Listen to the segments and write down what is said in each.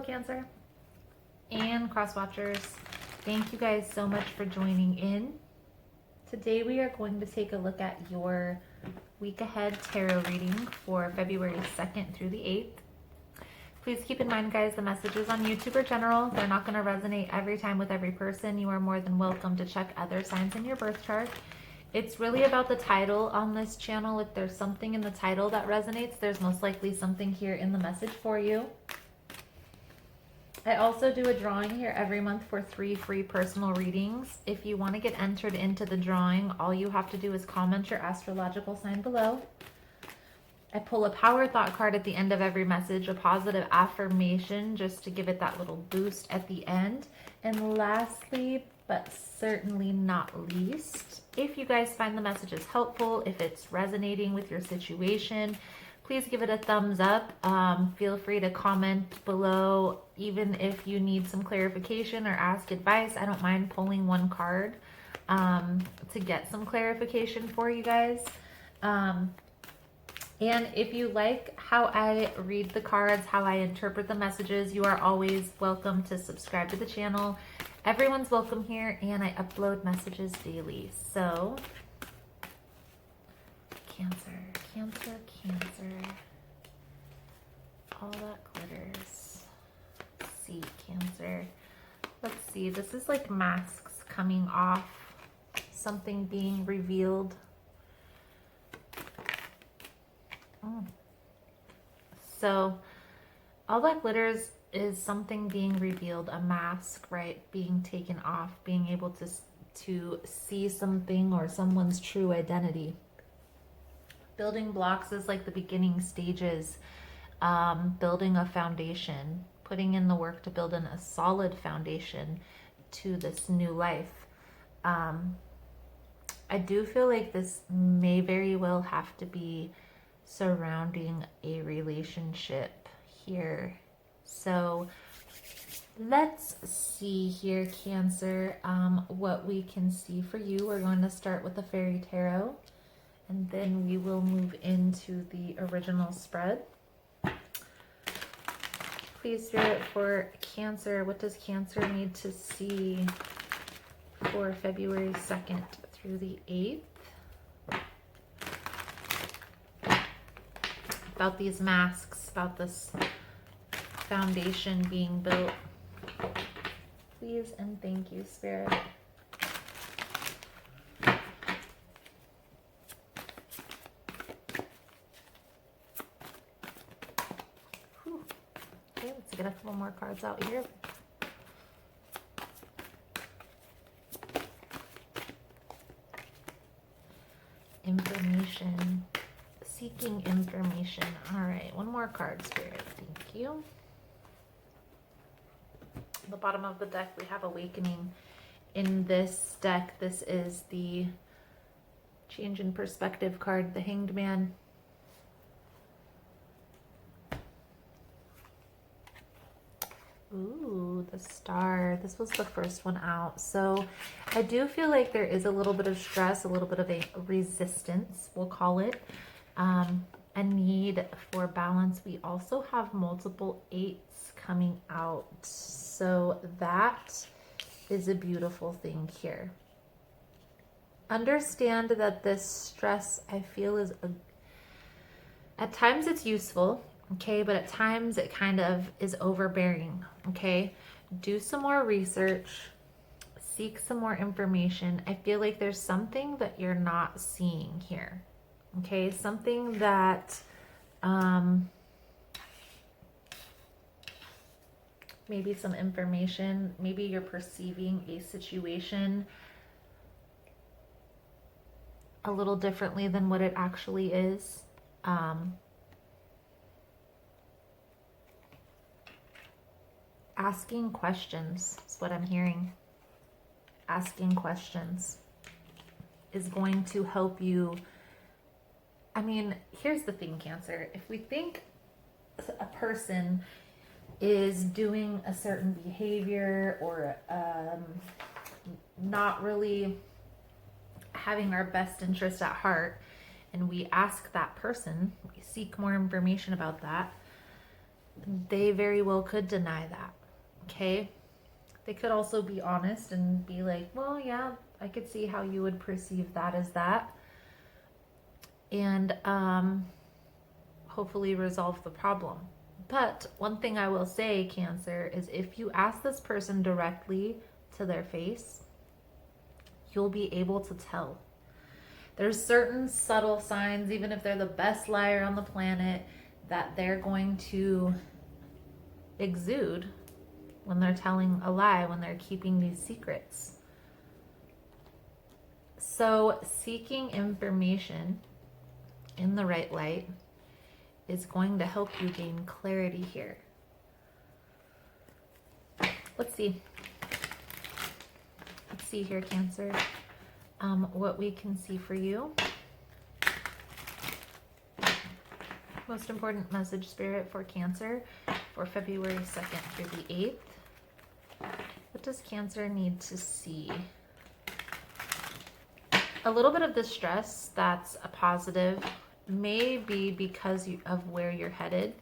Cancer and cross watchers. Thank you guys so much for joining in. Today we are going to take a look at your week ahead tarot reading for February 2nd through the 8th. Please keep in mind, guys, the messages on YouTube are general. They're not going to resonate every time with every person. You are more than welcome to check other signs in your birth chart. It's really about the title on this channel. If there's something in the title that resonates, there's most likely something here in the message for you. I also do a drawing here every month for 3 free personal readings. If you want to get entered into the drawing, all you have to do is comment your astrological sign below. I pull a power thought card at the end of every message, a positive affirmation just to give it that little boost at the end. And lastly, but certainly not least, if you guys find the messages helpful, if it's resonating with your situation, please give it a thumbs up. Feel free to comment below, even if you need some clarification or ask advice. I don't mind pulling one card to get some clarification for you guys. And if you like how I read the cards, how I interpret the messages, you are always welcome to subscribe to the channel. Everyone's welcome here, and I upload messages daily. So, Cancer, Cancer, Cancer. All that glitters. Let's see, Cancer. Let's see, this is like masks coming off, something being revealed. So all that glitters is something being revealed, a mask, right? Being taken off, being able to see something or someone's true identity. Building blocks is like the beginning stages, building a foundation, putting in the work to build in a solid foundation to this new life. I do feel like this may very well have to be surrounding a relationship here. So let's see here, Cancer, what we can see for you. We're going to start with the Fairy Tarot, and then we will move into the original spread. Please, Spirit, for Cancer, what does Cancer need to see for February 2nd through the 8th? About these masks, about this foundation being built. Please and thank you, Spirit. Whew. Okay, let's get a couple more cards out here. Information. Seeking information. All right, one more card, Spirit. Thank you. At the bottom of the deck, we have Awakening. In this deck, this is the Change in Perspective card, the Hanged Man. Ooh, the Star. This was the first one out. So I do feel like there is a little bit of stress, a little bit of a resistance, we'll call it. A need for balance. We also have multiple 8s coming out. So that is a beautiful thing here. Understand that this stress, I feel, is at times it's useful, okay, but at times it kind of is overbearing, okay? Do some more research, seek some more information. I feel like there's something that you're not seeing here. Okay, something that maybe some information, maybe you're perceiving a situation a little differently than what it actually is. Asking questions is what I'm hearing. Asking questions is going to help you. I mean, here's the thing, Cancer. If we think a person is doing a certain behavior or not really having our best interest at heart, and we ask that person, we seek more information about that, they very well could deny that. Okay? They could also be honest and be like, well, yeah, I could see how you would perceive that as that. And hopefully resolve the problem. But one thing I will say, Cancer, is if you ask this person directly to their face, you'll be able to tell. There's certain subtle signs, even if they're the best liar on the planet, that they're going to exude when they're telling a lie, when they're keeping these secrets. So seeking information in the right light is going to help you gain clarity here. Let's see. Let's see here, Cancer, what we can see for you. Most important message, Spirit, for Cancer for February 2nd through the 8th. What does Cancer need to see? A little bit of distress, that's a positive, may be because of where you're headed.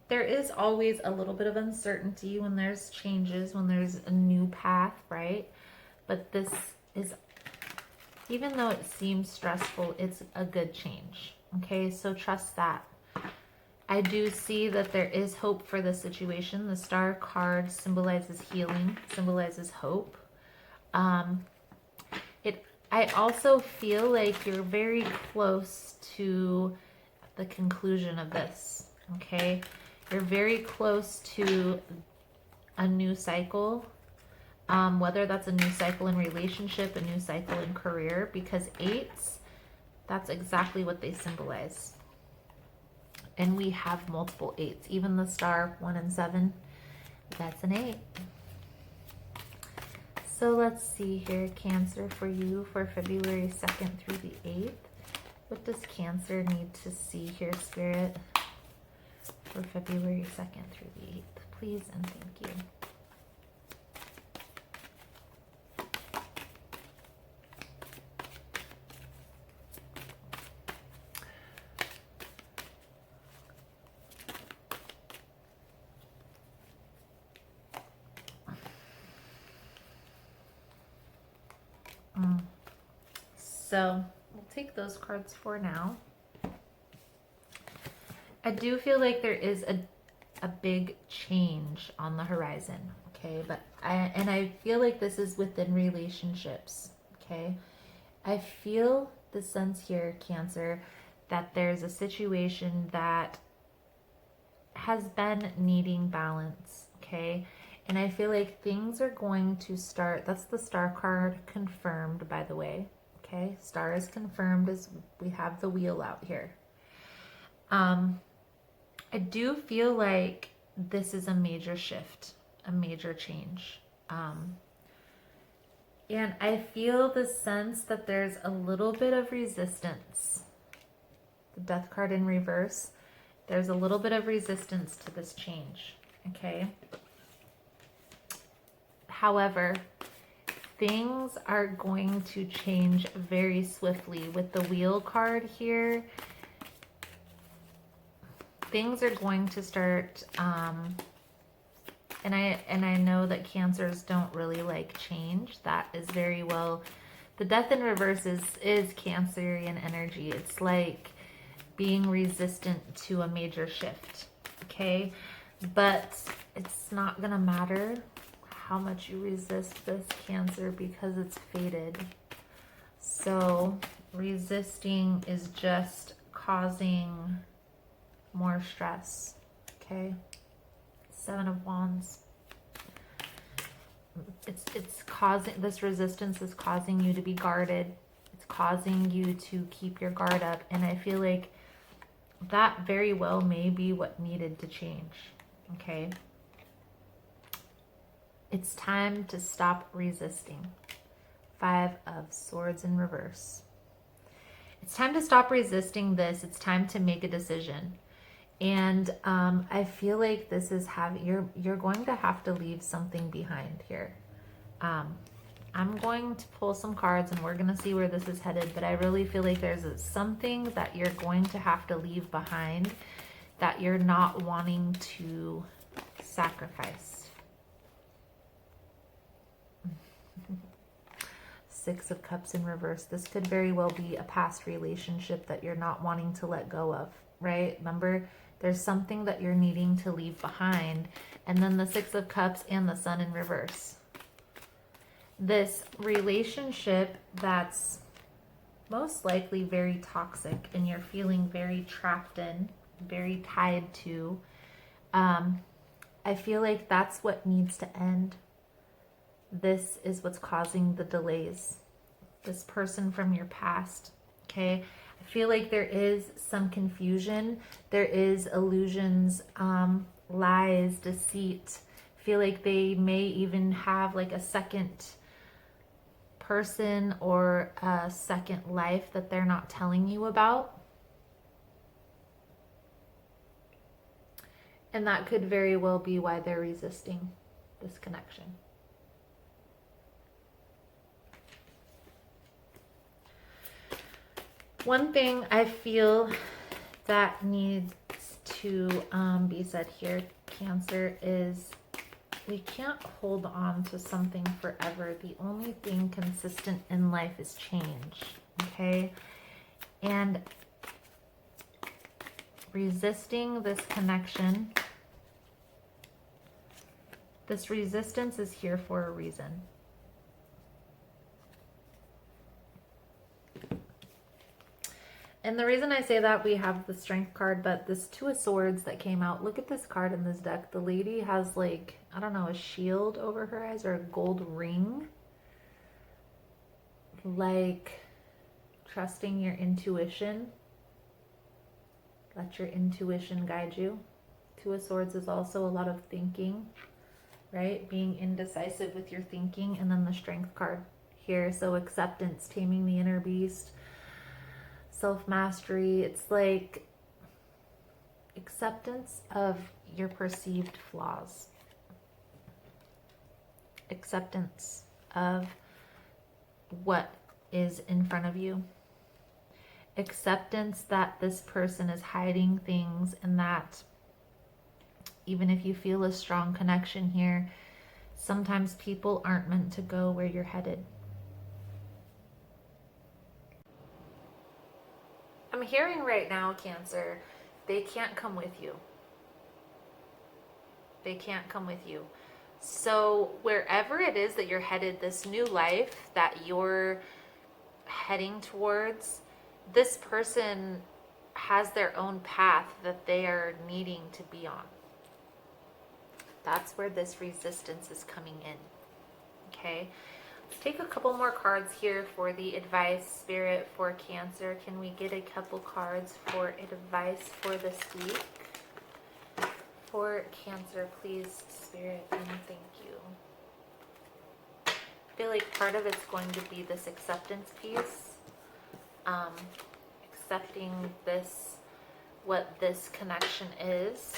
There is always a little bit of uncertainty when there's changes, when there's a new path, right? But this is, even though it seems stressful, it's a good change. Okay, so trust that. I do see that there is hope for the situation. The Star card symbolizes healing, symbolizes hope. I also feel like you're very close to the conclusion of this, okay? You're very close to a new cycle, whether that's a new cycle in relationship, a new cycle in career, because 8s, that's exactly what they symbolize. And we have multiple 8s. Even the Star 1 and 7, that's an 8. So let's see here, Cancer, for you for February 2nd through the 8th. What does Cancer need to see here, Spirit, for February 2nd through the 8th? Please and thank you. So we'll take those cards for now. I do feel like there is a big change on the horizon, okay? But I feel like this is within relationships, okay? I feel the sense here, Cancer, that there's a situation that has been needing balance, okay? And I feel like things are going to start. That's the Star card, confirmed, by the way. Okay, Star is confirmed as we have the wheel out here. I do feel like this is a major shift, a major change. And I feel the sense that there's a little bit of resistance. The Death card in reverse. There's a little bit of resistance to this change, okay? However, things are going to change very swiftly. With the Wheel card here, things are going to start, and I know that Cancers don't really like change. That is very well, the Death in reverse is Cancerian energy. It's like being resistant to a major shift, okay? But it's not gonna matter how much you resist this, Cancer, because it's fated. So resisting is just causing more stress, okay? 7 of Wands. It's causing, this resistance is causing you to be guarded. It's causing you to keep your guard up. And I feel like that very well may be what needed to change, okay? It's time to stop resisting. 5 of Swords in reverse. It's time to stop resisting this. It's time to make a decision. And I feel like this is you're going to have to leave something behind here. I'm going to pull some cards and we're going to see where this is headed, but I really feel like there's something that you're going to have to leave behind that you're not wanting to sacrifice. Six of Cups in reverse. This could very well be a past relationship that you're not wanting to let go of, right? Remember, there's something that you're needing to leave behind. And then the Six of Cups and the Sun in reverse. This relationship that's most likely very toxic and you're feeling very trapped in, very tied to. I feel like that's what needs to end. This is what's causing the delays. This person from your past, okay? I feel like there is some confusion. There is illusions, lies, deceit. I feel like they may even have like a second person or a second life that they're not telling you about. And that could very well be why they're resisting this connection. One thing I feel that needs to be said here, Cancer, is we can't hold on to something forever. The only thing consistent in life is change, okay? And resisting this connection, this resistance is here for a reason. And the reason I say that, we have the Strength card, but this Two of Swords that came out, look at this card in this deck. The lady has like, I don't know, a shield over her eyes or a gold ring. Like trusting your intuition. Let your intuition guide you. Two of Swords is also a lot of thinking, right? Being indecisive with your thinking. And then the Strength card here. So acceptance, taming the inner beast. Self-mastery. It's like acceptance of your perceived flaws. Acceptance of what is in front of you. Acceptance that this person is hiding things, and that even if you feel a strong connection here, sometimes people aren't meant to go where you're headed. I'm hearing right now, Cancer, they can't come with you. They can't come with you. So wherever it is that you're headed, this new life that you're heading towards, this person has their own path that they are needing to be on. That's where this resistance is coming in. Okay? Let's take a couple more cards here for the advice, Spirit, for Cancer. Can we get a couple cards for advice for this week? For Cancer, please, Spirit, and thank you. I feel like part of it's going to be this acceptance piece. Accepting this, what this connection is.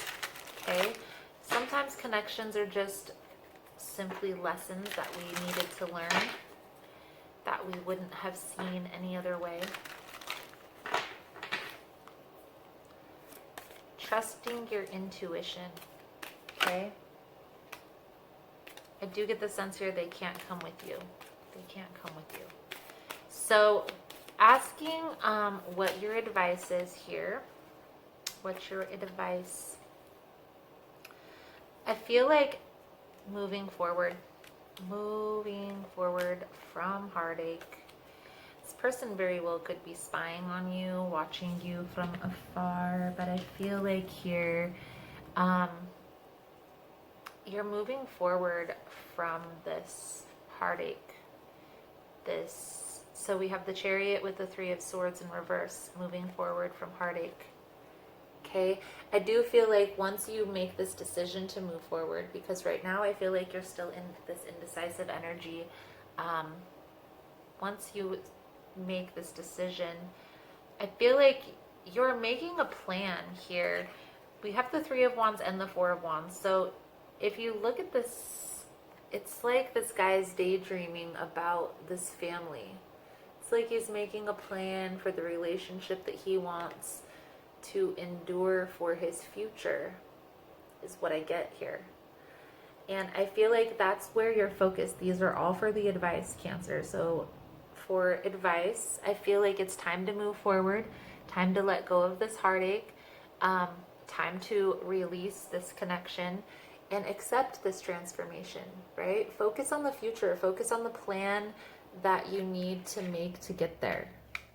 Okay? Sometimes connections are just simply lessons that we needed to learn that we wouldn't have seen any other way. Trusting your intuition, okay? I do get the sense here they can't come with you. They can't come with you. So asking what your advice is here. What's your advice? I feel like moving forward from heartache. This person very well could be spying on you, watching you from afar, but I feel like here you're moving forward from this heartache. So we have the Chariot with the Three of Swords in reverse, moving forward from heartache. Okay, I do feel like once you make this decision to move forward, because right now I feel like you're still in this indecisive energy. Once you make this decision, I feel like you're making a plan here. We have the Three of Wands and the Four of Wands. So if you look at this, it's like this guy's daydreaming about this family. It's like he's making a plan for the relationship that he wants to endure for his future, is what I get here. And I feel like that's where you're focused. These are all for the advice, Cancer. So for advice, I feel like it's time to move forward, time to let go of this heartache, time to release this connection and accept this transformation, right? Focus on the future, focus on the plan that you need to make to get there,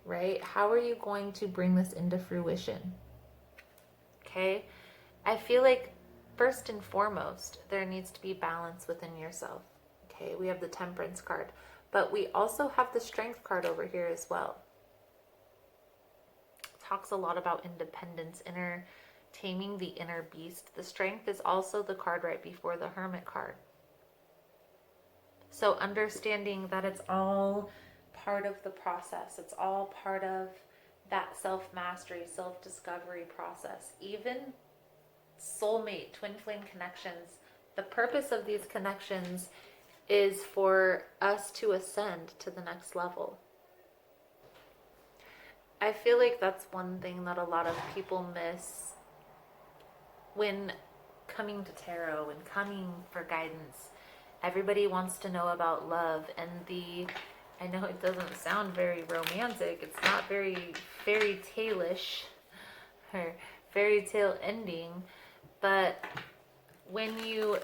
right? How are you going to bring this into fruition? Okay, I feel like first and foremost, there needs to be balance within yourself. Okay, we have the Temperance card, but we also have the Strength card over here as well. It talks a lot about independence, taming the inner beast. The Strength is also the card right before the Hermit card. So understanding that it's all part of the process. It's all part of that self-mastery, self-discovery process. Even soulmate, twin flame connections, the purpose of these connections is for us to ascend to the next level. I feel like that's one thing that a lot of people miss when coming to tarot and coming for guidance. Everybody wants to know about love, and I know it doesn't sound very romantic, it's not very fairy tale-ish or fairy tale ending, but when you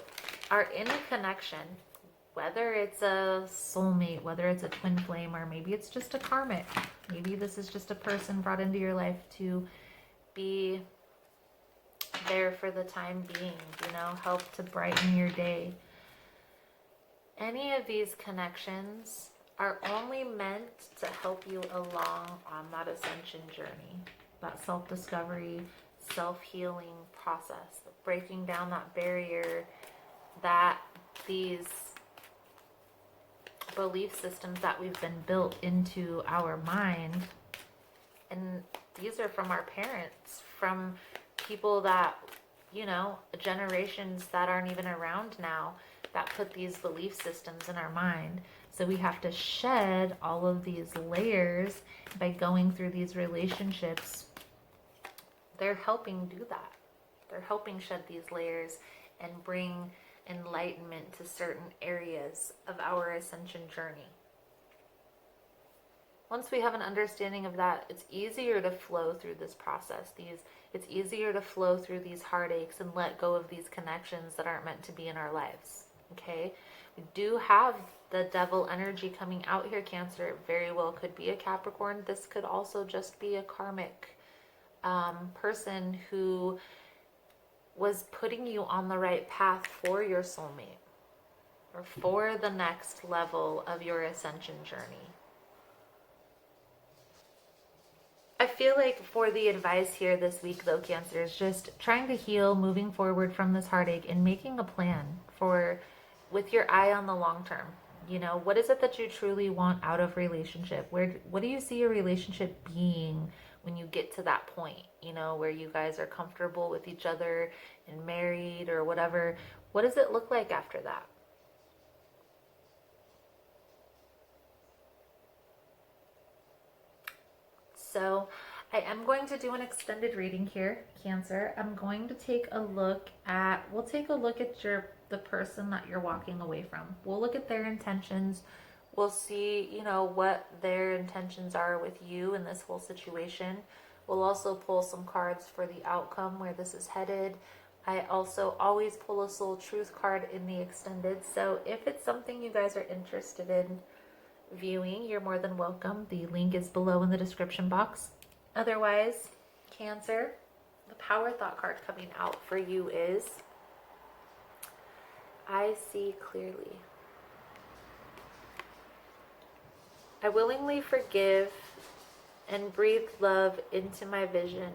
are in a connection, whether it's a soulmate, whether it's a twin flame, or maybe it's just a karmic, maybe this is just a person brought into your life to be there for the time being, you know, help to brighten your day. Any of these connections are only meant to help you along on that ascension journey, that self-discovery, self-healing process, breaking down that barrier that these belief systems that we've been built into our mind. And these are from our parents, from people that, you know, generations that aren't even around now, that put these belief systems in our mind. So we have to shed all of these layers by going through these relationships. They're helping do that. They're helping shed these layers and bring enlightenment to certain areas of our ascension journey. Once we have an understanding of that, it's easier to flow through this process. It's easier to flow through these heartaches and let go of these connections that aren't meant to be in our lives. Okay, we do have the devil energy coming out here, Cancer. It very well could be a Capricorn. This could also just be a karmic person who was putting you on the right path for your soulmate or for the next level of your ascension journey. I feel like for the advice here this week, though, Cancer, is just trying to heal, moving forward from this heartache and making a plan with your eye on the long term. You know, what is it that you truly want out of relationship? What do you see your relationship being when you get to that point, you know, where you guys are comfortable with each other and married or whatever? What does it look like after that? So I am going to do an extended reading here, Cancer. I'm going to take a look at, we'll take a look at the person that you're walking away from. We'll look at their intentions. We'll see, you know, what their intentions are with you in this whole situation. We'll also pull some cards for the outcome, where this is headed. I also always pull a soul truth card in the extended. So if it's something you guys are interested in viewing, you're more than welcome. The link is below in the description box. Otherwise, Cancer, the power thought card coming out for you is, I see clearly. I willingly forgive and breathe love into my vision,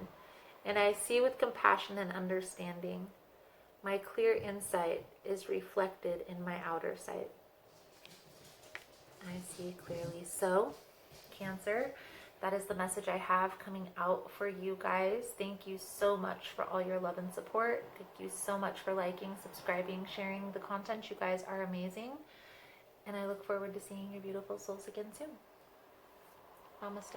and I see with compassion and understanding. My clear insight is reflected in my outer sight. I see clearly. So, Cancer, that is the message I have coming out for you guys. Thank you so much for all your love and support. Thank you so much for liking, subscribing, sharing the content. You guys are amazing. And I look forward to seeing your beautiful souls again soon. Namaste.